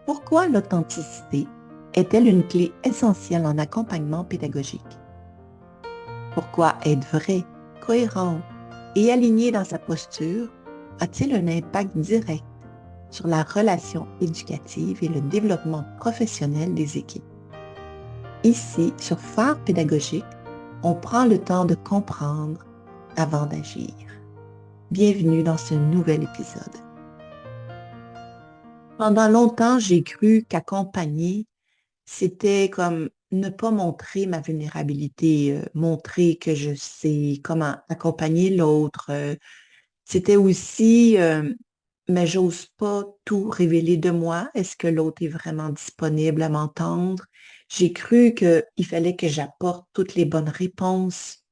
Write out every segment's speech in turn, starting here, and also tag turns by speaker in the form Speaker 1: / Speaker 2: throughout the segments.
Speaker 1: Pourquoi l'authenticité est-elle une clé essentielle en accompagnement pédagogique? Pourquoi être vrai, cohérent et aligné dans sa posture a-t-il un impact direct sur la relation éducative et le développement professionnel des équipes? Ici, sur Phare pédagogique, on prend le temps de comprendre avant d'agir. Bienvenue dans ce nouvel épisode. Pendant longtemps, j'ai cru qu'accompagner, c'était comme ne pas montrer ma vulnérabilité, montrer que je sais comment accompagner l'autre. C'était aussi, mais j'ose pas tout révéler de moi. Est-ce que l'autre est vraiment disponible à m'entendre? J'ai cru qu'il fallait que j'apporte toutes les bonnes réponses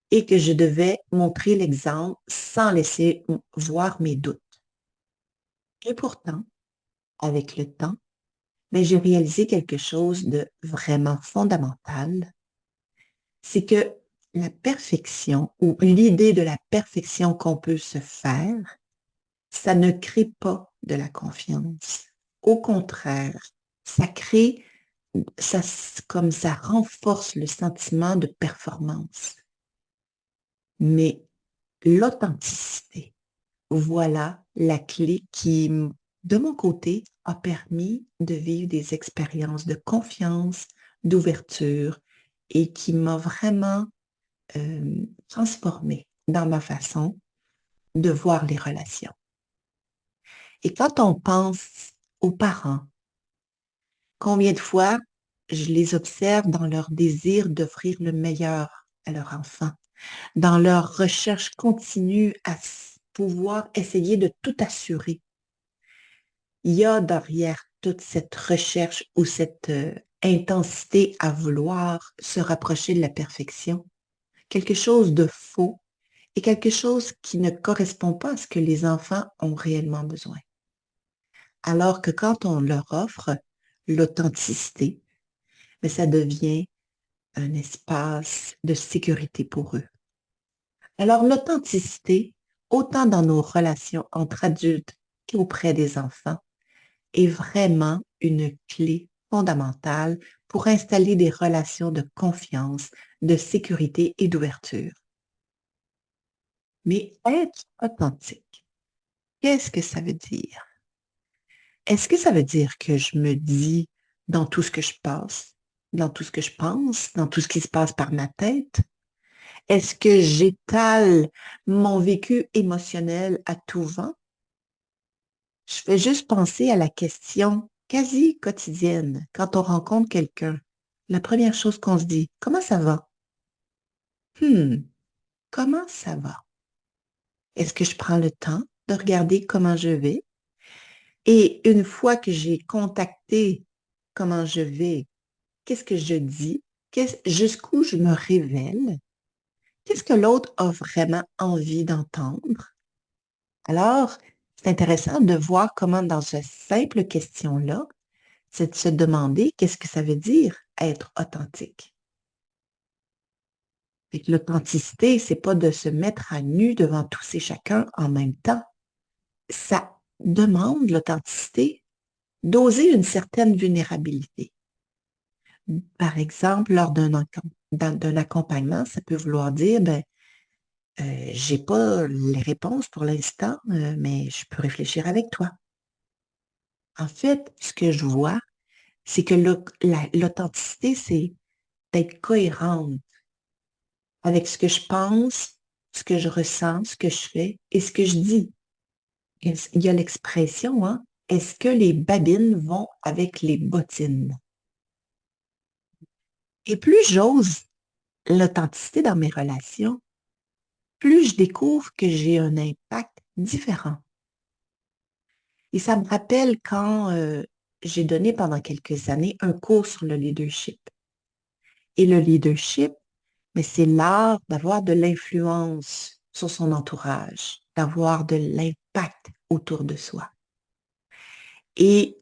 Speaker 1: et que je devais montrer l'exemple sans laisser voir mes doutes. Et pourtant, avec le temps, mais j'ai réalisé quelque chose de vraiment fondamental, c'est que la perfection ou l'idée de la perfection qu'on peut se faire, ça ne crée pas de la confiance. Au contraire, ça crée, comme ça renforce le sentiment de performance. Mais l'authenticité, voilà la clé qui, de mon côté, a permis de vivre des expériences de confiance, d'ouverture et qui m'a vraiment transformée dans ma façon de voir les relations. Et quand on pense aux parents, combien de fois je les observe dans leur désir d'offrir le meilleur à leur enfant, dans leur recherche continue à pouvoir essayer de tout assurer. Il y a derrière toute cette recherche ou cette intensité à vouloir se rapprocher de la perfection, quelque chose de faux et quelque chose qui ne correspond pas à ce que les enfants ont réellement besoin. Alors que quand on leur offre l'authenticité, mais ça devient un espace de sécurité pour eux. Alors l'authenticité, autant dans nos relations entre adultes qu'auprès des enfants, est vraiment une clé fondamentale pour installer des relations de confiance, de sécurité et d'ouverture. Mais être authentique, qu'est-ce que ça veut dire? Est-ce que ça veut dire que je me dis dans tout ce que je passe, dans tout ce que je pense, dans tout ce qui se passe par ma tête? Est-ce que j'étale mon vécu émotionnel à tout vent? Je fais juste penser à la question quasi quotidienne quand on rencontre quelqu'un. La première chose qu'on se dit, comment ça va? Hmm, comment ça va? Est-ce que je prends le temps de regarder comment je vais? Et une fois que j'ai contacté comment je vais, qu'est-ce que je dis? Jusqu'où je me révèle? Qu'est-ce que l'autre a vraiment envie d'entendre? Alors, c'est intéressant de voir comment dans cette simple question-là, c'est de se demander qu'est-ce que ça veut dire être authentique. Et l'authenticité, c'est pas de se mettre à nu devant tous et chacun en même temps. Ça demande l'authenticité, d'oser une certaine vulnérabilité. Par exemple, lors d'un accompagnement, ça peut vouloir dire, ben, j'ai pas les réponses pour l'instant, mais je peux réfléchir avec toi. En fait, ce que je vois, c'est que l'authenticité, c'est d'être cohérente avec ce que je pense, ce que je ressens, ce que je fais et ce que je dis. Il y a l'expression, hein, est-ce que les babines vont avec les bottines? Et plus j'ose l'authenticité dans mes relations, plus je découvre que j'ai un impact différent. Et ça me rappelle quand j'ai donné pendant quelques années un cours sur le leadership. Et le leadership, mais c'est l'art d'avoir de l'influence sur son entourage, d'avoir de l'impact autour de soi. Et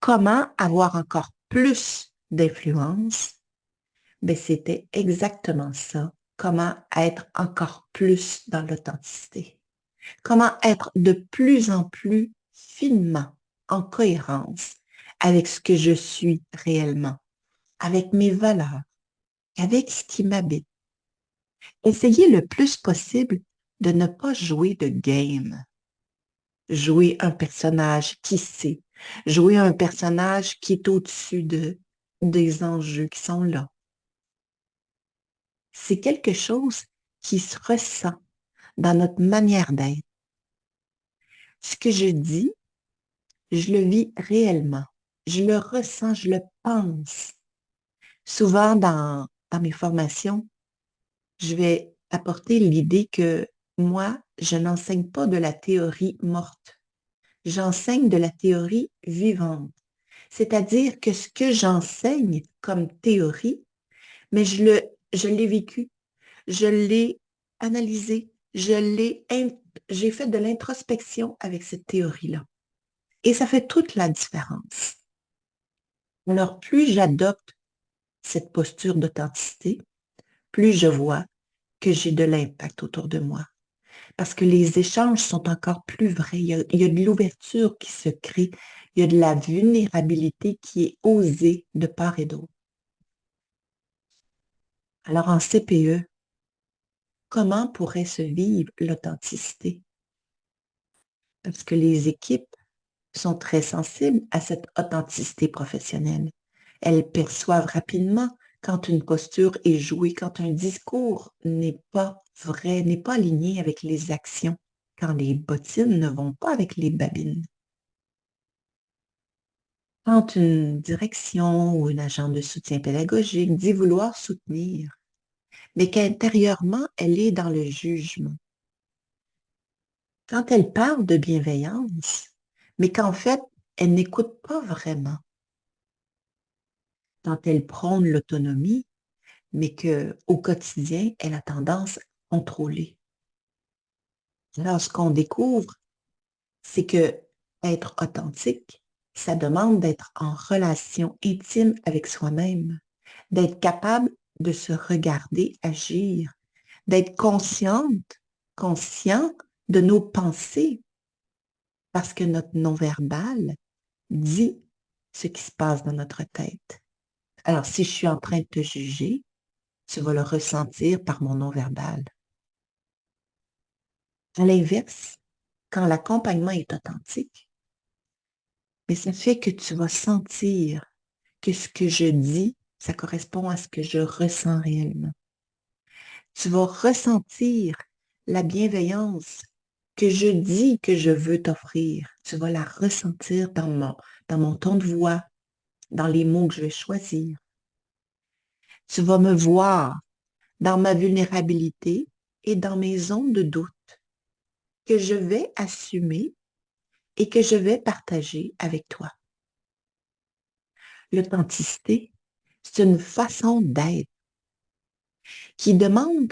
Speaker 1: comment avoir encore plus d'influence? Ben, c'était exactement ça. Comment être encore plus dans l'authenticité? Comment être de plus en plus finement en cohérence avec ce que je suis réellement, avec mes valeurs, avec ce qui m'habite. Essayez le plus possible de ne pas jouer de game. Jouer un personnage qui sait, jouer un personnage qui est au-dessus des enjeux qui sont là. C'est quelque chose qui se ressent dans notre manière d'être. Ce que je dis, je le vis réellement. Je le ressens, je le pense. Souvent dans mes formations, je vais apporter l'idée que moi, je n'enseigne pas de la théorie morte. J'enseigne de la théorie vivante. C'est-à-dire que ce que j'enseigne comme théorie, mais je l'ai vécu, je l'ai analysé, j'ai fait de l'introspection avec cette théorie-là. Et ça fait toute la différence. Alors, plus j'adopte cette posture d'authenticité, plus je vois que j'ai de l'impact autour de moi. Parce que les échanges sont encore plus vrais. Il y a de l'ouverture qui se crée. Il y a de la vulnérabilité qui est osée de part et d'autre. Alors, en CPE, comment pourrait se vivre l'authenticité? Parce que les équipes sont très sensibles à cette authenticité professionnelle. Elles perçoivent rapidement quand une posture est jouée, quand un discours n'est pas vrai, n'est pas aligné avec les actions, quand les bottines ne vont pas avec les babines. Quand une direction ou un agent de soutien pédagogique dit vouloir soutenir, mais qu'intérieurement, elle est dans le jugement. Quand elle parle de bienveillance, mais qu'en fait, elle n'écoute pas vraiment. Quand elle prône l'autonomie, mais qu'au quotidien, elle a tendance à contrôler. Alors, ce qu'on découvre, c'est que être authentique, ça demande d'être en relation intime avec soi-même, d'être capable de se regarder agir, d'être conscient de nos pensées, parce que notre non-verbal dit ce qui se passe dans notre tête. Alors, si je suis en train de te juger, tu vas le ressentir par mon non-verbal. À l'inverse, quand l'accompagnement est authentique, mais ça fait que tu vas sentir que ce que je dis, ça correspond à ce que je ressens réellement. Tu vas ressentir la bienveillance que je dis que je veux t'offrir. Tu vas la ressentir dans mon ton de voix, dans les mots que je vais choisir. Tu vas me voir dans ma vulnérabilité et dans mes zones de doute que je vais assumer et que je vais partager avec toi. L'authenticité, c'est une façon d'être qui demande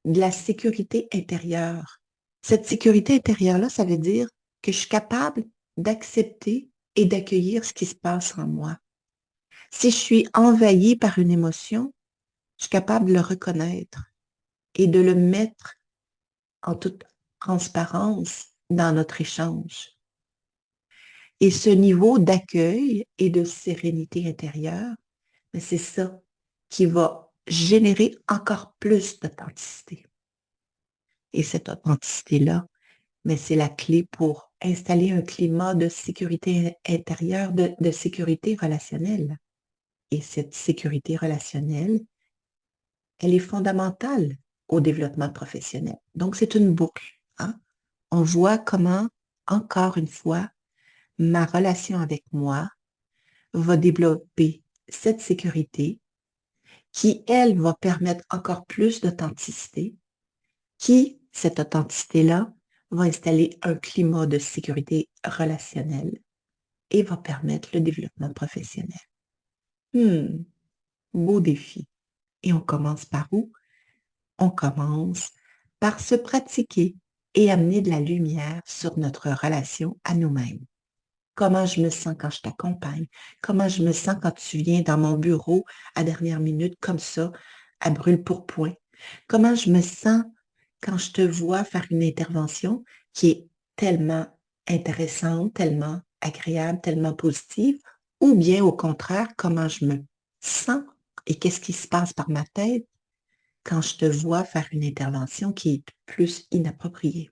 Speaker 1: de la sécurité intérieure. Cette sécurité intérieure-là, ça veut dire que je suis capable d'accepter et d'accueillir ce qui se passe en moi. Si je suis envahie par une émotion, je suis capable de le reconnaître et de le mettre en toute transparence dans notre échange. Et ce niveau d'accueil et de sérénité intérieure, mais c'est ça qui va générer encore plus d'authenticité. Et cette authenticité-là, mais c'est la clé pour installer un climat de sécurité intérieure, de sécurité relationnelle. Et cette sécurité relationnelle, elle est fondamentale au développement professionnel. Donc, c'est une boucle. Hein? On voit comment, encore une fois, ma relation avec moi va développer cette sécurité qui, elle, va permettre encore plus d'authenticité, qui, cette authenticité-là, va installer un climat de sécurité relationnelle et va permettre le développement professionnel. Beau défi. Et on commence par où? On commence par se pratiquer et amener de la lumière sur notre relation à nous-mêmes. Comment je me sens quand je t'accompagne? Comment je me sens quand tu viens dans mon bureau à dernière minute comme ça, à brûle-pourpoint? Comment je me sens quand je te vois faire une intervention qui est tellement intéressante, tellement agréable, tellement positive, ou bien au contraire, comment je me sens et qu'est-ce qui se passe par ma tête quand je te vois faire une intervention qui est plus inappropriée.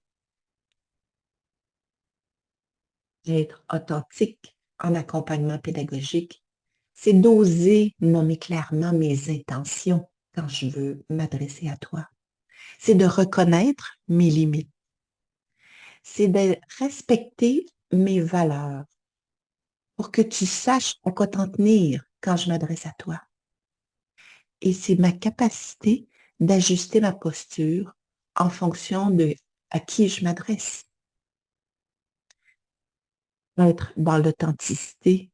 Speaker 1: Être authentique en accompagnement pédagogique, c'est d'oser nommer clairement mes intentions quand je veux m'adresser à toi. C'est de reconnaître mes limites. C'est de respecter mes valeurs pour que tu saches à quoi t'en tenir quand je m'adresse à toi. Et c'est ma capacité d'ajuster ma posture en fonction de à qui je m'adresse. Être dans l'authenticité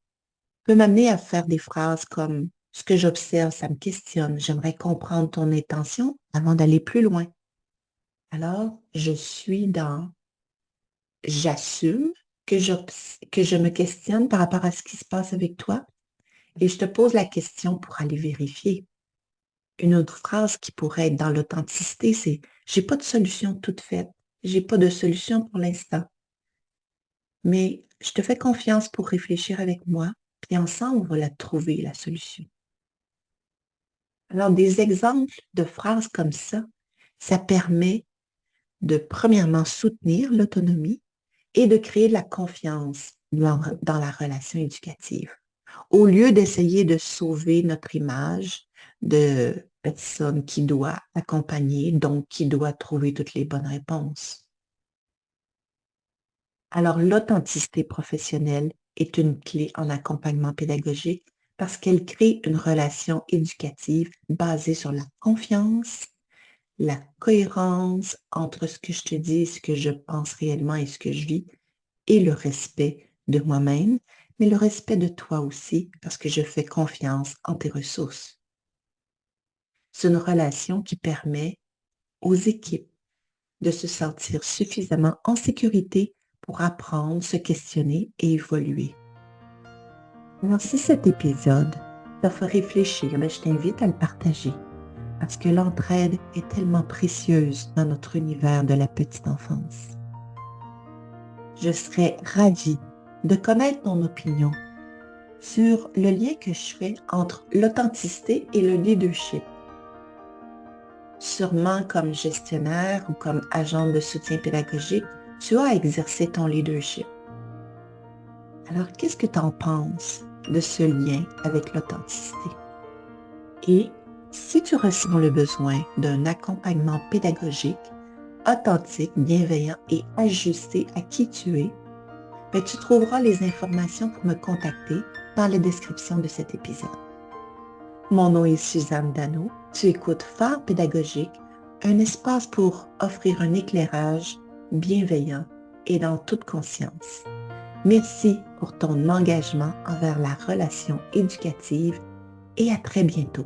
Speaker 1: peut m'amener à faire des phrases comme ce que j'observe, ça me questionne, j'aimerais comprendre ton intention avant d'aller plus loin. Alors, j'assume que je me questionne par rapport à ce qui se passe avec toi et je te pose la question pour aller vérifier. Une autre phrase qui pourrait être dans l'authenticité, c'est j'ai pas de solution toute faite, j'ai pas de solution pour l'instant, mais je te fais confiance pour réfléchir avec moi, puis ensemble, on va la trouver, la solution. Alors, des exemples de phrases comme ça permet de, premièrement, soutenir l'autonomie et de créer de la confiance dans la relation éducative. Au lieu d'essayer de sauver notre image de personne qui doit accompagner, donc qui doit trouver toutes les bonnes réponses. Alors, l'authenticité professionnelle est une clé en accompagnement pédagogique parce qu'elle crée une relation éducative basée sur la confiance, la cohérence entre ce que je te dis, ce que je pense réellement et ce que je vis, et le respect de moi-même, mais le respect de toi aussi, parce que je fais confiance en tes ressources. C'est une relation qui permet aux équipes de se sentir suffisamment en sécurité pour apprendre, se questionner et évoluer. Alors, si cet épisode te fait réfléchir, je t'invite à le partager parce que l'entraide est tellement précieuse dans notre univers de la petite enfance. Je serais ravie de connaître ton opinion sur le lien que je fais entre l'authenticité et le leadership. Sûrement comme gestionnaire ou comme agent de soutien pédagogique, tu as exercé ton leadership. Alors, qu'est-ce que tu en penses de ce lien avec l'authenticité? Et si tu ressens le besoin d'un accompagnement pédagogique, authentique, bienveillant et ajusté à qui tu es, tu trouveras les informations pour me contacter dans la description de cet épisode. Mon nom est Suzanne Dano. Tu écoutes Phare pédagogique, un espace pour offrir un éclairage bienveillant et dans toute conscience. Merci pour ton engagement envers la relation éducative et à très bientôt.